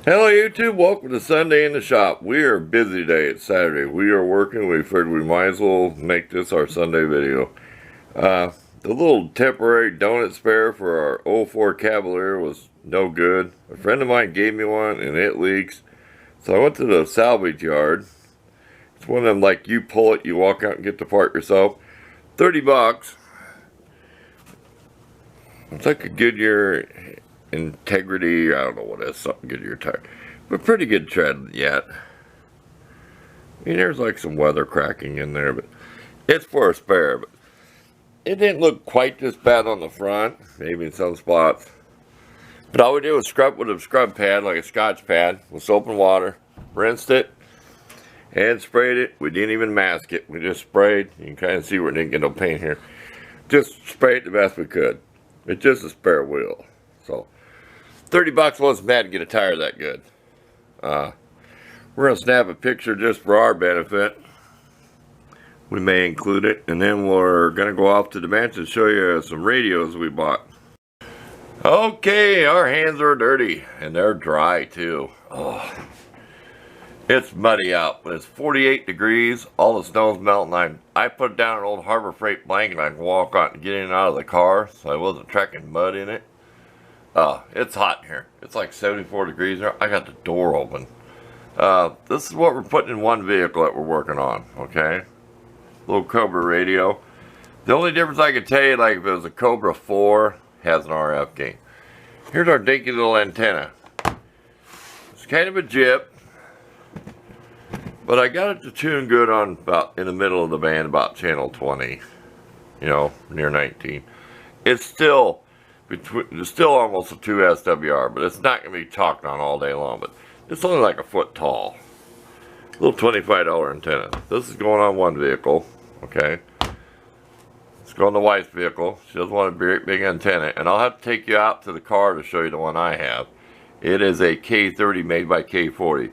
Hello YouTube, welcome to Sunday in the Shop. We are busy today, it's Saturday. We are working, we figured we might as well make this our Sunday video. The little temporary donut spare for our 04 Cavalier was no good. A friend of mine gave me one and it leaks. So I went to the salvage yard. It's one of them like you pull it, you walk out and get the part yourself. 30 bucks. It's like a Goodyear Integrity, I don't know what it is, something Goodyear tire. But pretty good tread yet. I mean, there's like some weather cracking in there, but it's for a spare. But it didn't look quite this bad on the front, maybe in some spots. But all we did was scrub with a scrub pad, like a Scotch pad, with soap and water, rinsed it, and sprayed it. We didn't even mask it. We just sprayed. You can kind of see where it didn't get no paint here. Just sprayed it the best we could. It's just a spare wheel. So 30 bucks wasn't bad to get a tire that good. We're going to snap a picture just for our benefit. We may include it. And then we're going to go off to the mansion and show you some radios we bought. Okay, our hands are dirty. And they're dry too. Oh, it's muddy out. But it's 48 degrees. All the snow's melting. I put down an old Harbor Freight blanket I can walk on and get in and out of the car. So I wasn't tracking mud in it. It's hot in here. It's like 74 degrees here. I got the door open. This is what we're putting in one vehicle that we're working on, okay? Little Cobra radio. The only difference I could tell you, like if it was a Cobra 4, has an RF gain. Here's our dinky little antenna. It's kind of a jip, but I got it to tune good on about in the middle of the band, about channel 20, you know, near 19. It's still almost a 2 SWR, but it's not going to be talked on all day long, but it's only like a foot tall. Little $25 antenna. This is going on one vehicle, okay? It's going on the wife's vehicle. She doesn't want a big antenna, and I'll have to take you out to the car to show you the one I have. It is a K30 made by K40,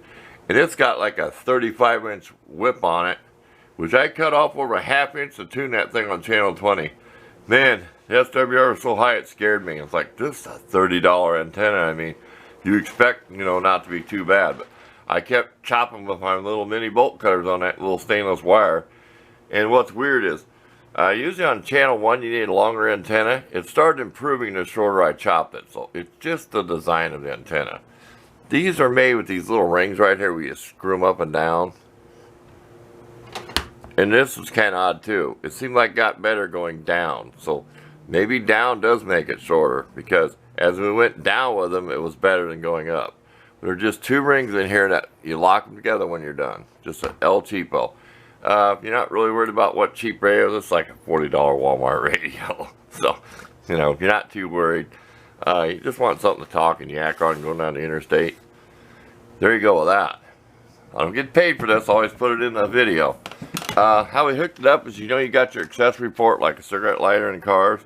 and it's got like a 35-inch whip on it, which I cut off over a ½ inch to tune that thing on channel 20. Man, the SWR was so high it scared me. It's like, this is a $30 antenna. I mean, you expect, you know, not to be too bad. But I kept chopping with my little mini bolt cutters on that little stainless wire. And what's weird is, usually on channel 1 you need a longer antenna. It started improving the shorter I chopped it. So it's just the design of the antenna. These are made with these little rings right here where you screw them up and down. And this was kind of odd too. It seemed like it got better going down. So maybe down does make it shorter, because as we went down with them, it was better than going up. There are just 2 rings in here that you lock them together when you're done. Just an El Cheapo. If you're not really worried about what cheap radio is, it's like a $40 Walmart radio. So, you know, if you're not too worried, you just want something to talk and yak on going down the interstate, there you go with that. I don't get paid for this, I always put it in the video. How we hooked it up is, you know, you got your accessory port like a cigarette lighter in cars.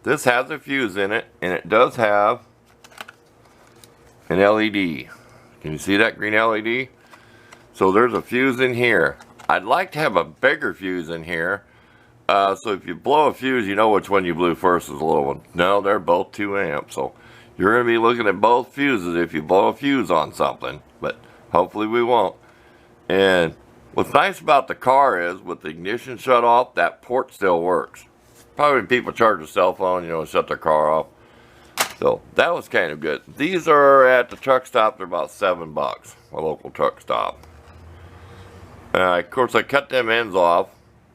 This has a fuse in it, and it does have an LED. Can you see that green LED? So there's a fuse in here. I'd like to have a bigger fuse in here. So if you blow a fuse, you know which one you blew first is the little one. No, they're both 2 amps. So you're going to be looking at both fuses if you blow a fuse on something. But hopefully we won't. And what's nice about the car is, with the ignition shut off, that port still works. Probably when people charge a cell phone, you know, shut their car off. So that was kind of good. These are at the truck stop. They're about $7, a local truck stop. Of course, I cut them ends off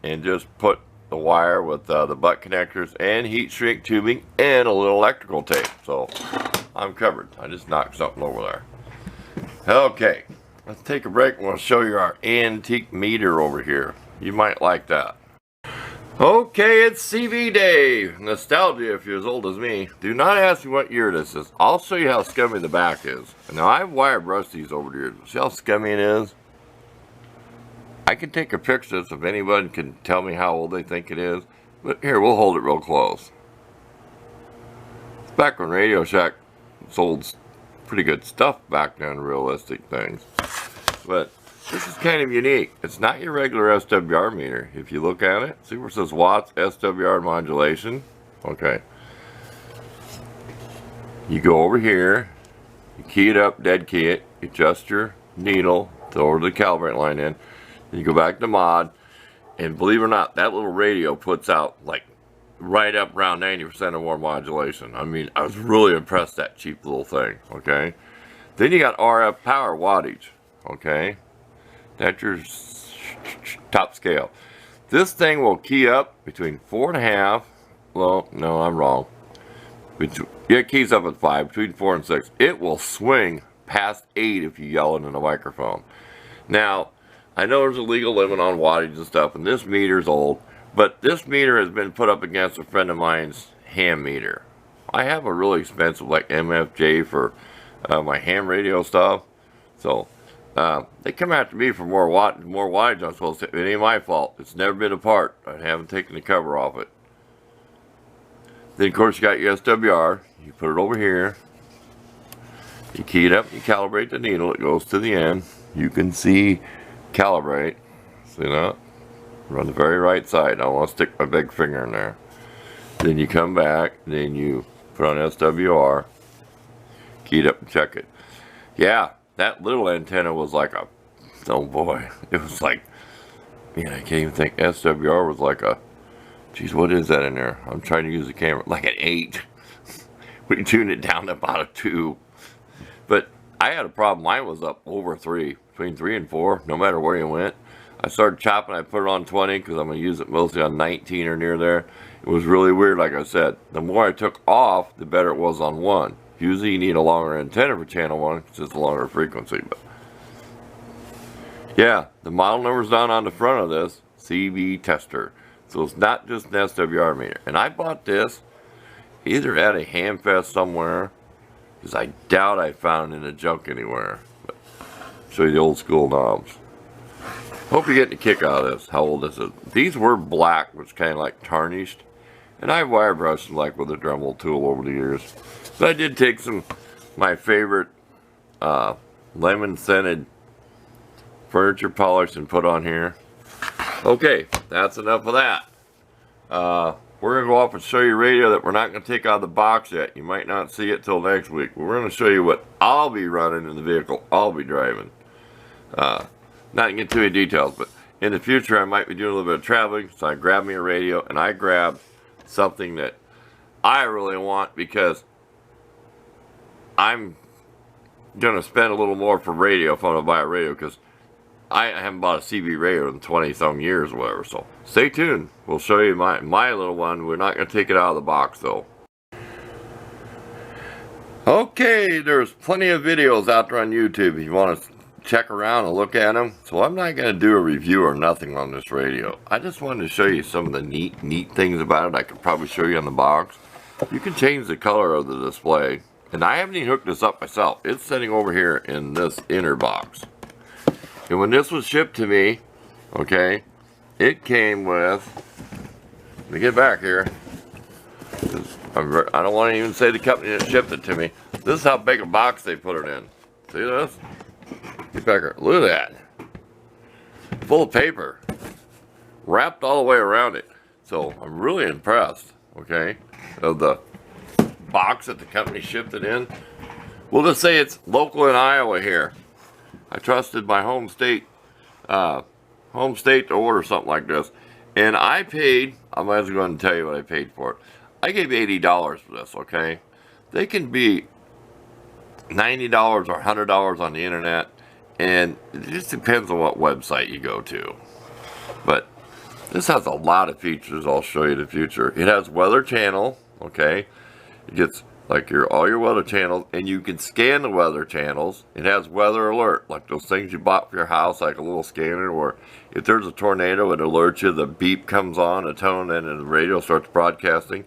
and just put the wire with the butt connectors and heat shrink tubing and a little electrical tape. So I'm covered. I just knocked something over there. Okay, let's take a break and we'll show you our antique meter over here. You might like that. Okay, it's CV Day. Nostalgia if you're as old as me. Do not ask me what year this is. I'll show you how scummy the back is. Now, I've wire brushed these over the years. See how scummy it is? I can take a picture of this if anyone can tell me how old they think it is. But here, we'll hold it real close. It's back when Radio Shack sold pretty good stuff back then, realistic things. But this is kind of unique. It's not your regular SWR meter. If you look at it, see where it says watts, SWR modulation. Okay. You go over here You key it up, dead key it, you adjust your needle, throw the calibrate line in, then you go back to mod, and believe it or not, that little radio puts out like right up around 90% or more modulation. I mean, I was really impressed with that cheap little thing, okay? Then you got RF power wattage, okay? That's your top scale. This thing will key up between 4.5, well, no, I'm wrong. It keys up at 5, between 4 and 6. It will swing past 8 if you yell it in a microphone. Now, I know there's a legal limit on wattage and stuff, and this meter's old, but this meter has been put up against a friend of mine's ham meter. I have a really expensive, like MFJ for my ham radio stuff, so they come after me for more wattage I'm supposed to. It ain't my fault. It's never been apart. I haven't taken the cover off it. Then, of course, you got your SWR. You put it over here. You key it up. You calibrate the needle. It goes to the end. You can see calibrate. See that? Run the very right side. I want to stick my big finger in there. Then you come back. Then you put on SWR. Key it up and check it. Yeah, that little antenna was like a... Oh, boy. It was like... Man, I can't even think. SWR was like a... Geez, what is that in there? I'm trying to use the camera. Like an 8. We tuned it down to about a 2. But I had a problem. Mine was up over 3. Between 3 and 4, no matter where you went. I started chopping. I put it on 20 because I'm going to use it mostly on 19 or near there. It was really weird, like I said. The more I took off, the better it was on 1. Usually you need a longer antenna for channel 1 because it's a longer frequency. But yeah, the model number's down on the front of this. CV tester. So it's not just an SWR meter. And I bought this either at a ham fest somewhere, because I doubt I found it in a junk anywhere. But show you the old school knobs. Hope you're getting a kick out of this. How old is it? These were black, which kind of like tarnished. And I wire brushed them like with a Dremel tool over the years. But I did take my favorite lemon scented furniture polish and put on here. Okay, that's enough of that. We're going to go off and show you a radio that we're not going to take out of the box yet. You might not see it till next week. We're going to show you what I'll be running in the vehicle I'll be driving. Not to get too many details, but in the future I might be doing a little bit of traveling, so I grabbed me a radio, and I grabbed something that I really want because I'm going to spend a little more for radio if I'm going to buy a radio, because I haven't bought a CB radio in 20-some years or whatever, so stay tuned. We'll show you my little one. We're not going to take it out of the box, though. Okay, there's plenty of videos out there on YouTube if you want to check around and look at them. So I'm not going to do a review or nothing on this radio. I just wanted to show you some of the neat things about it. I could probably show you on the box. You can change the color of the display. And I haven't even hooked this up myself. It's sitting over here in this inner box. And when this was shipped to me, okay, it came with, let me get back here. I don't want to even say the company that shipped it to me. This is how big a box they put it in. See this? Get back here. Look at that. Full of paper. Wrapped all the way around it. So I'm really impressed, okay, of the box that the company shipped it in. We'll just say it's local in Iowa here. I trusted my home state to order something like this. And I paid, I might as well go ahead and tell you what I paid for it. I gave $80 for this, okay? They can be $90 or $100 on the internet, and it just depends on what website you go to. But this has a lot of features I'll show you in the future. It has weather channel, okay? It gets like all your weather channels, and you can scan the weather channels. It has weather alert, like those things you bought for your house, like a little scanner, or if there's a tornado, it alerts you, the beep comes on, a tone, and the radio starts broadcasting,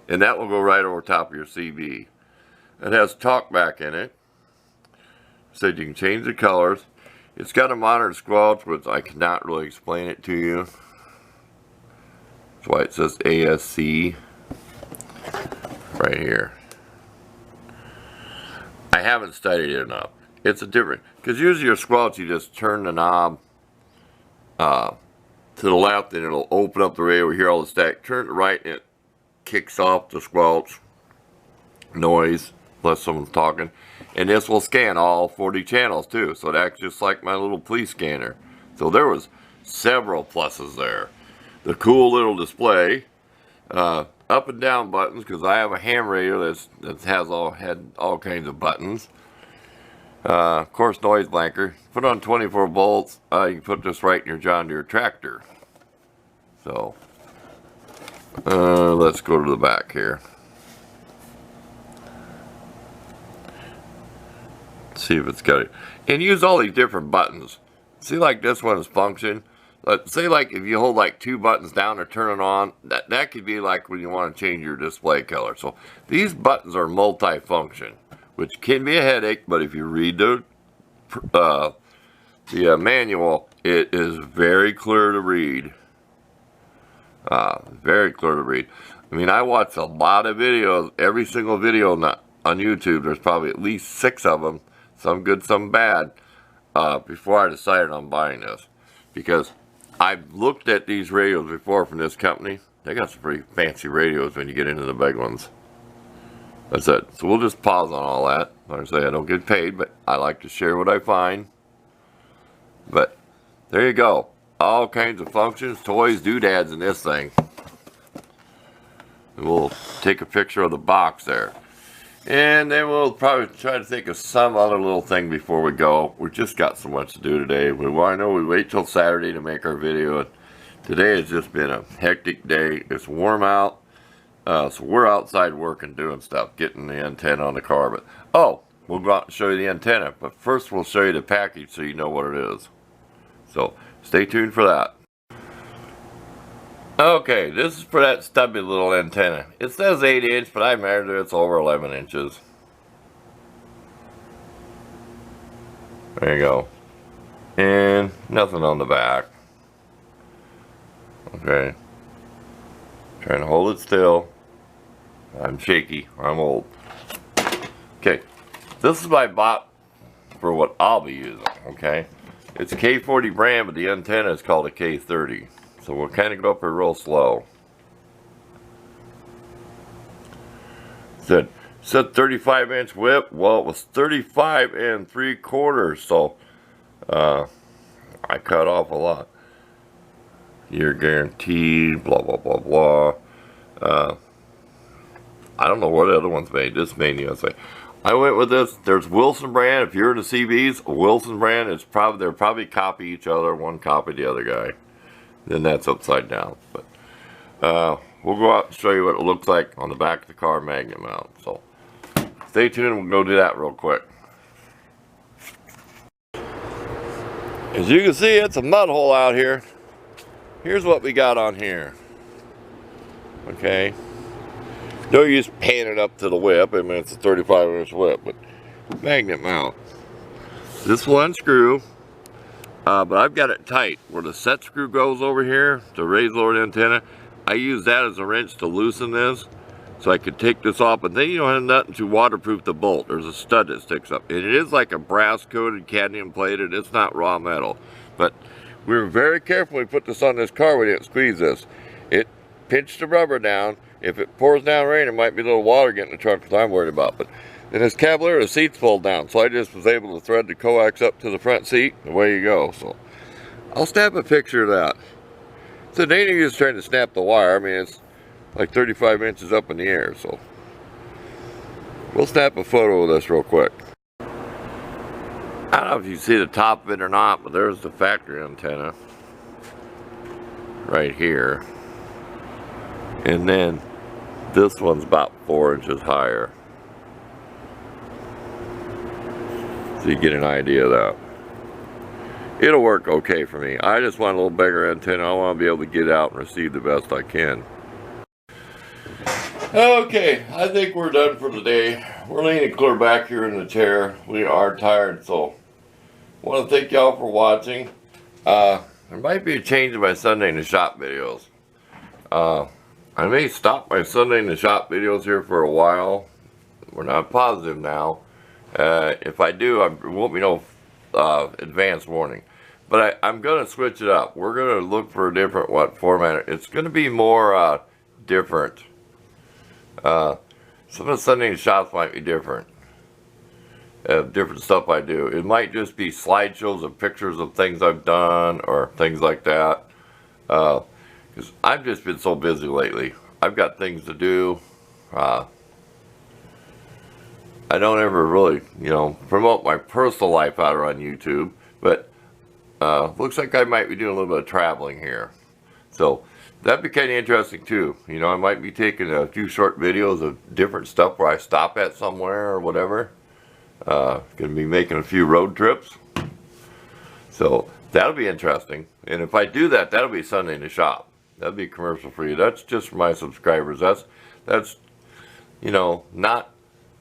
and that will go right over top of your CB. It has talkback in it, so you can change the colors. It's got a monitor squelch, which I cannot really explain it to you. That's why it says ASC right here. I haven't studied it enough. It's a different, because usually your squelch, you just turn the knob to the left and it'll open up the radio. We hear all the static. Turn it right and it kicks off the squelch noise. unless someone's talking. And this will scan all 40 channels too, so it acts just like my little police scanner. So there was several pluses there. The cool little display, up and down buttons, because I have a ham radio that had all kinds of buttons. Of course, noise blanker. Put on 24 volts. You can put this right in your John Deere tractor. So, let's go to the back here. See if it's got it. And use all these different buttons. See, like this one is function. Say like if you hold like two buttons down or turn it on, that could be like when you want to change your display color. So these buttons are multi-function, which can be a headache, but if you read the manual, it is very clear to read. Very clear to read. I mean, I watched a lot of videos. Every single video on YouTube, there's probably at least 6 of them, some good, some bad, before I decided on buying this. Because I've looked at these radios before from this company. They got some pretty fancy radios when you get into the big ones. That's it. So we'll just pause on all that. Like I say, I don't get paid, but I like to share what I find. But there you go. All kinds of functions, toys, doodads in this thing. And we'll take a picture of the box there. And then we'll probably try to think of some other little thing before we go. We just got so much to do today. I know we wait till Saturday to make our video. And today has just been a hectic day. It's warm out. So we're outside working, doing stuff, getting the antenna on the car. But we'll go out and show you the antenna. But first we'll show you the package so you know what it is. So stay tuned for that. Okay, this is for that stubby little antenna. It says 8 inch, but I measured it, it's over 11 inches. There you go. And nothing on the back. Okay. Trying to hold it still. I'm shaky. I'm old. Okay. This is what I bought for what I'll be using. Okay. It's a K40 brand, but the antenna is called a K30. So we'll kind of go up here real slow. Said 35 inch whip. Well, it was 35 3/4. So I cut off a lot. You're guaranteed. Blah blah blah blah. I don't know what the other one's made. This made in USA. I went with this. There's Wilson brand. If you're into CBs, Wilson brand is they'll probably copy each other. One copy the other guy. Then that's upside down. But we'll go out and show you what it looks like on the back of the car magnet mount. So stay tuned. We'll go do that real quick. As you can see, it's a mud hole out here. Here's what we got on here. Okay. No use panning it up to the whip. I mean, it's a 35 inch whip, but magnet mount. This will unscrew. But I've got it tight where the set screw goes over here to raise lower the antenna. I use that as a wrench to loosen this so I could take this off, but then you don't have nothing to waterproof the bolt. There's a stud that sticks up, and it is like a brass coated, cadmium plated. It's not raw metal, but we were very careful when we put this on this car. We didn't squeeze this. It pinched the rubber down. If it pours down rain, it might be a little water getting in the truck, that I'm worried about. But in this Cavalier, the seats fold down, so I just was able to thread the coax up to the front seat, and away you go. So I'll snap a picture of that. So Dana is trying to snap the wire. I mean, it's like 35 inches up in the air, so we'll snap a photo of this real quick. I don't know if you see the top of it or not, but there's the factory antenna right here. And then this one's about 4 inches higher. So you get an idea of that. It'll work okay for me. I just want a little bigger antenna. I want to be able to get out and receive the best I can. Okay, I think we're done for the day. We're leaning clear back here in the chair. We are tired, so I want to thank y'all for watching. There might be a change in my Sunday in the shop videos. I may stop my Sunday in the shop videos here for a while. We're not positive now. If I do, it won't be no advance warning. But I'm going to switch it up. We're going to look for a different format. It's going to be more different. some of the Sunday shops might be different. Different stuff I do. It might just be slideshows of pictures of things I've done or things like that. Because I've just been so busy lately. I've got things to do. I don't ever really, promote my personal life out on YouTube. But looks like I might be doing a little bit of traveling here. So that'd be kind of interesting too. I might be taking a few short videos of different stuff where I stop at somewhere or whatever. Gonna be making a few road trips. So that'll be interesting. And if I do that, that'll be Sunday in the shop. That'll be commercial free. That's just for my subscribers. That's not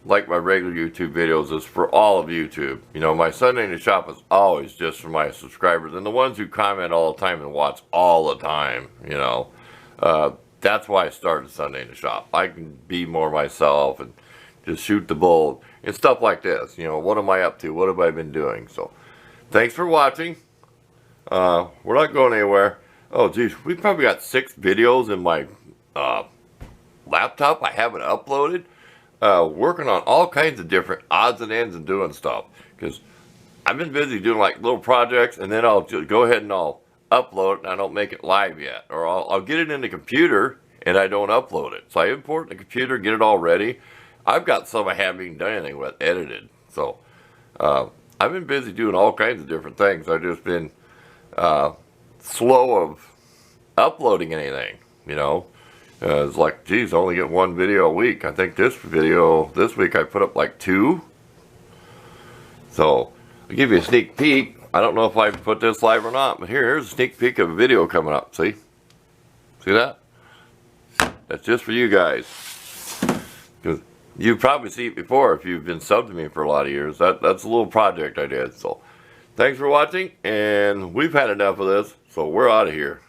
like my regular YouTube videos. It's for all of YouTube. My Sunday in the shop is always just for my subscribers and the ones who comment all the time and watch all the time. That's why I started Sunday in the shop. I can be more myself and just shoot the bull and stuff like this. What am I up to? What have I been doing? So thanks for watching. We're not going anywhere. Oh geez, we probably got 6 videos in my laptop I haven't uploaded. Working on all kinds of different odds and ends and doing stuff. Because I've been busy doing like little projects, and then I'll just go ahead and I'll upload it and I don't make it live yet. Or I'll get it in the computer and I don't upload it. So I import the computer, get it all ready. I've got some I haven't even done anything with, edited. So I've been busy doing all kinds of different things. I've just been slow of uploading anything, It's like, geez, I only get 1 video a week. I think this week I put up like 2. So I'll give you a sneak peek. I don't know if I put this live or not, but here's a sneak peek of a video coming up. See that? That's just for you guys. Because you've probably seen it before if you've been subbed to me for a lot of years. That's a little project I did. So thanks for watching, and we've had enough of this, so we're out of here.